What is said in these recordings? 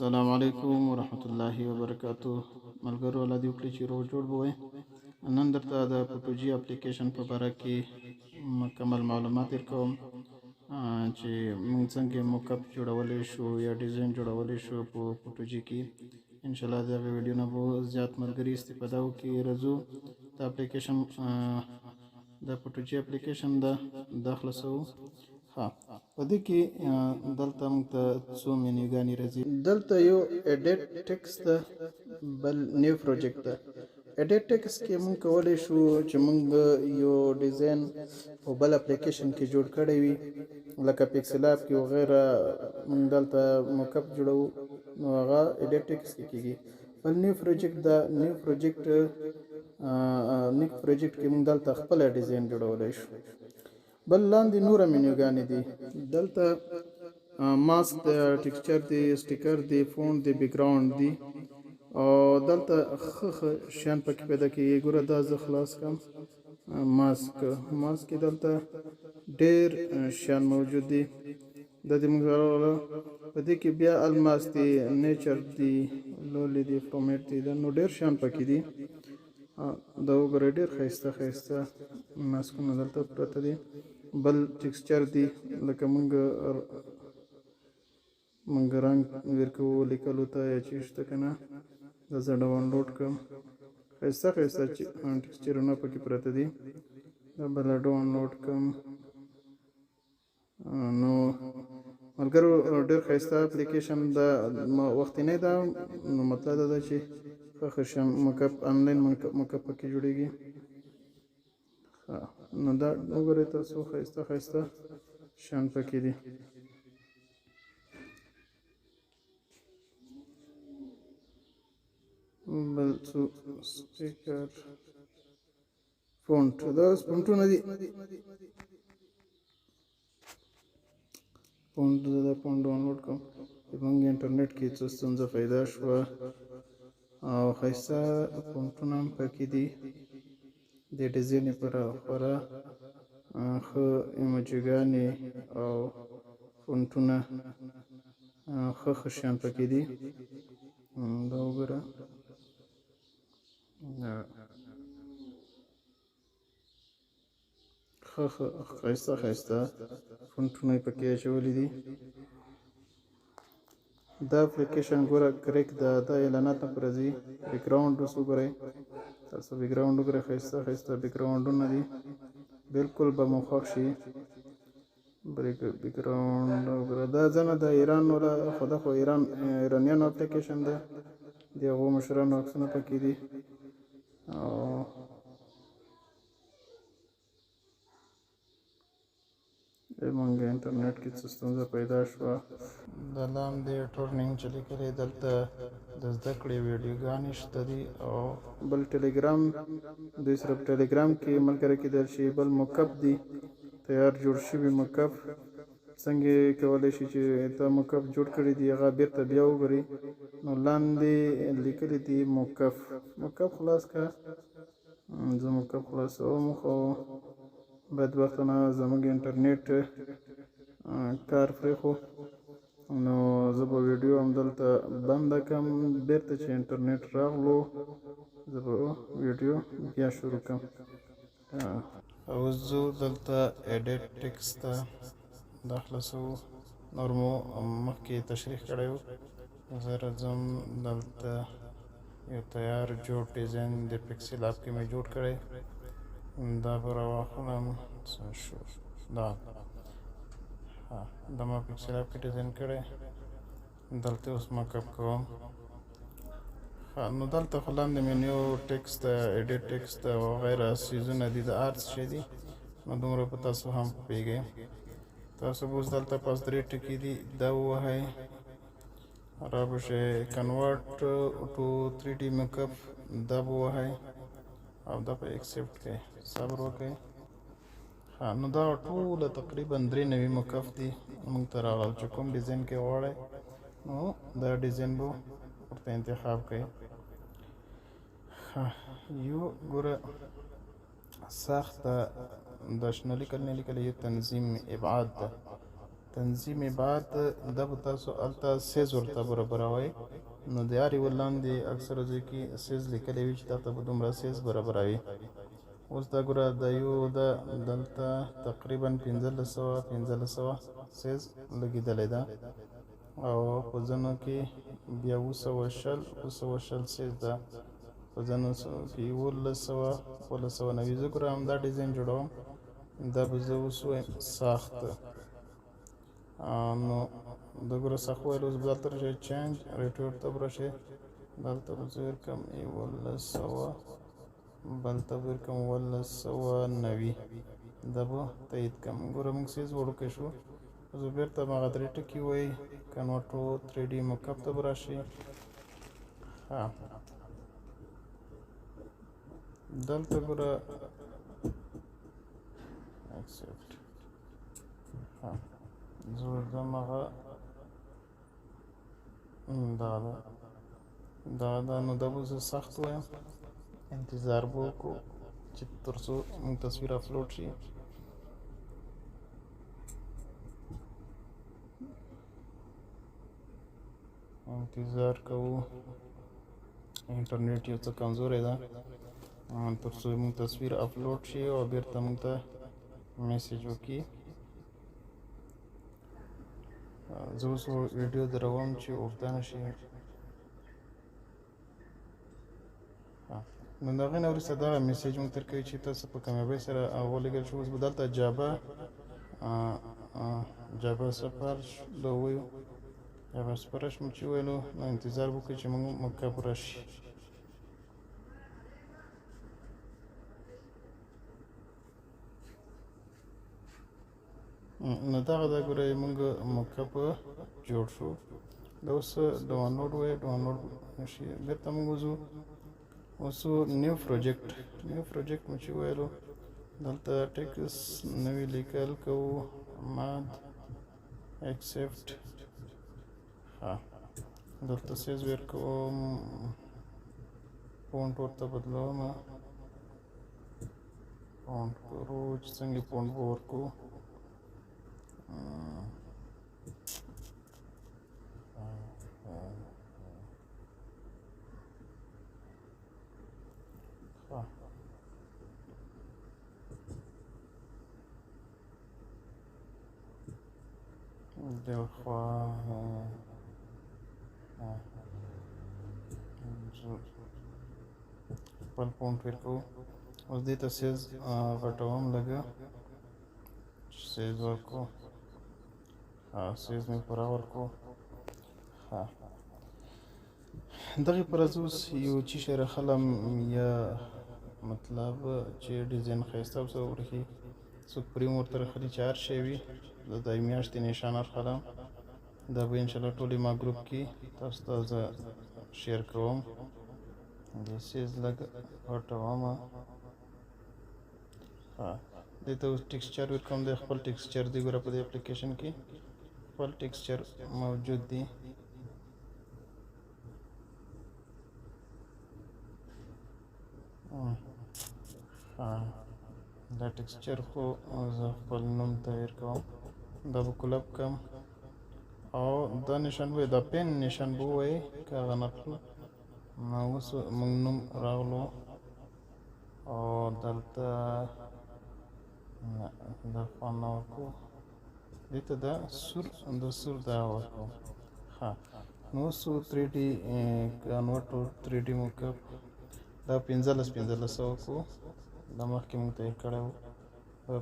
السلام علیکم ورحمت الله وبرکاتو. ملګرو الله دې وکړي چې روغ جوړ بوئ. نن درته د فوټوجي اپلیکیشن په باره کې مکمل معلومات درکوم چې موږ څنګه موک اپ جوړولی شو یا ډیزاین جوړولی شو په فوټوجي کې. انشاءالله د هغې ویډیو نه به زیات ملګري استفاده وکړي. راځو د اپلیکیشن د فوټوجي اپلیکیشن دا خلاصوو. په دې کې دلته موږ ته څو منیوګانې راځي. دلته یو ایډیټ ټیکس ده، بل نیو پروجیکټ ده. ایډیټ ټیکس کې موږ کولی شو چې موږ یو ډیزاین په بل اپلیکیشن کې جوړ کړی وي، لکه پیکسل اپ کې وغیره موږ دلته موک اپ جوړوو، نو هغه ایډیټ ټیکس کې کېږي. بل نیو پروجیکټ ده. نیو پروجیکټ کې موږ دلته خپل ډیزاین جوړولی شو. بل لاندې نوره منیوګانې دي. دلته ماسک دی، ټیکسچر دی، سټیکر دی، فونټ دی، بیکګراوند دی، او دلته ښه شیان پکې پیدا کېږي. ګوره دا زه خلاص کړم. ماسک کې دلته ډېر شیان موجود دي. دا دې موږ په دې کې بیا الماس دی، نیچر دی، لولی دی، فرومیټ دی، دا نو ډېر شیان پکې دي. دا وګوره ډېر ښایسته ماسکونه دلته پراته دي. بل ټیکسچر دی، لکه موږ رنګ ورکوو لیکلو ته یا چې شته که نه. دا زه ډاونلوډ کړم. ښایسته ټیکسچرونه پکې پراته دي. دا بله ډاونلوډ کړم. نو ملګرو ډېر ښایسته اپلیکیشن ده، وختنی ده. نو مطلب دا ده چې ښه شیان موک اپ آنلاین موک اپ پکې جوړېږي. نو دا وګورئ تاسو ښایسته شیان پکې دي. بل څو سټیکر، فونټ، دا فونټونه دي. فونټ ډاونلوډ کړم. زموږ انټرنیټ کې څه ستونزه پیدا شوه او ښایسته فونټونه هم پکې دي. د ډیزاین لپاره خورا ښه ایموجیګانې او فونټونه ښه شیان پکې دي. دا وګوره ښایسته فونټونه یې پکې اچولي دي. دا اپلیکیشن ګوره کریک ده، دا اعلانات نه پرې راځي. بیکګراوند اوس وګورئ تاسو، بیکګراوند وګورئ، ښایسته بیکګراوندونه دي. بالکل به مو خوښ شي. بیکګراوند وګوره. دا ځنه د حیران والا، خو دا خو حیرانیانو اپلیکیشن ده. د هغو مشرانو عکسونه پکې دي. او زموږ انټرنیټ کې څه ستونزه پیدا شوه. د لاندې ټورنینګ چې لیکلی دلته د زده کړې ویډیوګانې شته دي. او بل ټلیګرام، دوی سره په ټلیګرام کې ملګری کېدل شي. بل موک اپ دی، تیار جوړ شوي موک اپ. څنګه کولی شي چې ته موک اپ جوړ کړی دی هغه بیرته بیا وګورئ. نو لاندې لیکلی دی موک اپ خلاص کړه. زه موک اپ خلاصوم، خو بدبختانه زموږ انټرنیټ کار پرېښو. نو زه به ویډیو همدلته بنده کړم. بیرته چې انټرنیټ راغلو زه به ویډیو بیا شروع کړم. اوس ځو دلته ایډیټ ټیکس ته، دا خلاصوو. نور مو مخکې تشریح کړی و. زه راځم دلته، یو تیار جوړ ډیزاین د پیکسل اپ کې مې جوړ کړی. دا به راواخلم. دا ما پیکسل اپ کې ډیزاین کړی. دلته اوس موک اپ کوم. نو دلته خو لاندې منیو ټیکس ده، ایډیټ ټیکس ده، وغیره څیزونه دي، د آرټس شی دي. نو دومره په تاسو هم پوهیږئ. تاسو به اوس دلته پاس 3 ټکي دي، دا ووهئ. را به شئ کنورټ ټو 3D موک اپ، دا به ووهئ او دا به ایکسپټ کړئ. صبر وکړئ. نو دا ټوله تقریبا 3 نوي موک اپ دي موږ ته راغلل. چې کوم ډیزاین کې غواړئ نو دا ډیزاین به ورته انتخاب کړئ. یو ګوره سخته د شنه لیکل نه لیکل، یو تنظیم ابعاد ده. تنظیم بعد دا به تاسو هلته سیز ورته برابروئ. نو د هر یوه لاندې اکثره ځای کې سیز لیکلی وي چې تا ته به دومره سیز برابروي. اوس دا ګوره دا یو ده دلته تقریبا 1500 سیز لګېدلی ده او په ځینو کې بیا 220 سیز ده، په ځینو کې 1190. زه ګوره همدا ډیزاین جوړوم. دا به زه اوس وایم ساخت. نو د ګوره ساخت ویل اوس به دلته راشئ چینج ریټور ته به راشئ. دلته به زه ورکړم 1100، بلته به ورکړم 1190. دا به تایید کړم. ګوره موږ سیز وړوکی شو. زه بېرته هماغه درې ټکي وایي کنورټ ټو 3D موکپ ته به راشئ. دلته ګوره اکسپټ زه ورځم هغه دا ده. نو دا به زه سخت وایم. انتظار به وکړو چې تر څو موږ تصویر اپلوډ شي. انتظار کوو. انټرنیټ یو څه کمزوری ده تر څو موږ تصویر اپلوډ شي او بیرته موږ ته میسیج وکړي. زه اوس ویډیو دروم چې اوږده نه شي. نو د هغې نه وروسته دغه میسیج موږ ته کوي چې تاسو په کامیابۍ سره ولېږل شو. اوس به دلته جابه سپارش د وویو جابه سپارش مو چې وویلو. نو انتظار وکړئ چې موږ موکپ راشي. نو دغه دا ګوره موږ موکپ جوړ شو. دا اوس ډاونلوډ وایي ډاونلوډ شي. بېرته موږ وځو. اوس نیو پروجیکټ مو چې ویلو دلته ټیکس نوی لیکل کوو. ماد اکسپټ. دلته سیز ورکوم. فونټ ورته بدلوم. فونټ کرو چې څنګه فونټ به ورکو. دخوا خپل فونټ ورکو. اوس دې ته سیز غټوم لږه. سیز ورکو. سیز مې پوره ورکو. دغې پر اوس یو چې شی راخلم یا مطلب چې ډیزاین ښایسته او څه وبرېښي. څوک پریم ورته راخلي چې هر شی وي. د دا میاشتې نشان راخلم. دا به انشاءالله ټولې ما ګروپ کې تاسو ته زه شیر کوم. د سیز لږ غټوم. دې ته اوس ټیکسچر ورکوم. دی خپل ټیکسچر دی ګوره په دې اپلیکیشن کې خپل ټیکسچر موجود دی. دا ټیکسچر خو زه خپل نوم تغیر کوم. دا به کلب کم او دا نشان به دا پین نشان به ووایي که هغه نه کړو. نو اوس موږ نوم راغلو او دلته دا خوان نه ورکو. دې ته دا سور دا ورکو. نو اوس 3D کنورټ ټو 3D موکپ دا 1500 وکړو. دا مخکې موږ تیار کړی و.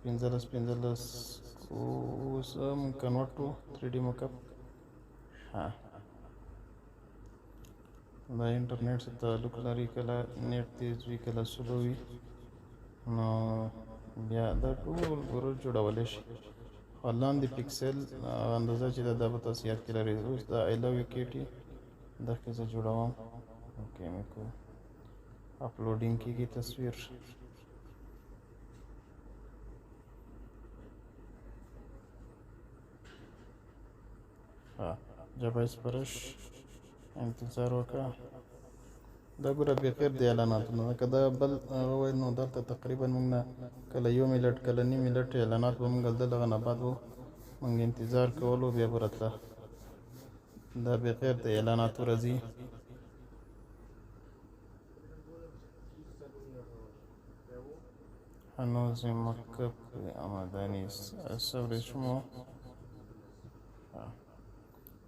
15 اوس موږ کنورټ ټو 3D موکپ. دا انټرنیټ سره تعلق لري. کله نیټ تیز وي کله سلو وي. نو بیا دا ټول ګورو جوړولی شي. خو لاندې پکسل اندازه چې دا به تاسو یاد کې لرئ. اوس دا آی لو یو کیټي دغې زه جوړوم. اوکې مې کو اپلوډینګ کېږي تصویر. جبه سپارش انتظار وکړه. دا ګوره بغیر د اعلاناتو نه که دا بل وویل نو دلته تقریبا موږ نه کله 1 منټ کله 2 منټ اعلانات به موږ دلته هغه نه بعد موږ انتظار کولو بیا به راتله دا بغیر د اعلاناتو راځي هنوز مکب آمدنی صبر شما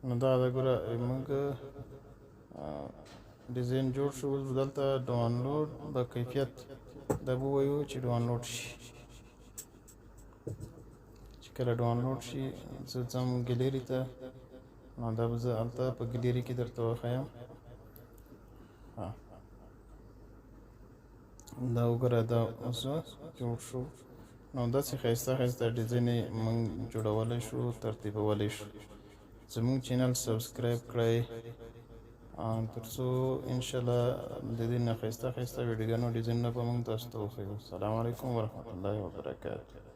نو دا د ګوره موږ ډیزاین جوړ شو اوس دلته ډاونلوډ به کیفیت دا به ووایو چې ډاونلوډ شي چې کله ډاونلوډ شي زه ځم ګیلري ته نو دا به زه هلته په ګیلري کې درته وښیم دا وګوره دا اوس جوړ شو نو داسې ښایسته ښایسته ډیزاین یې موږ جوړولی شو ترتیبولی شو زموږ چینل سبسکرایب کړئ تر څو انشاءالله د دې نه ښایسته ښایسته ویډیوګانو ډیزاینونه به موږ تاسو ته وښیو السلام علیکم ورحمة الله وبرکاته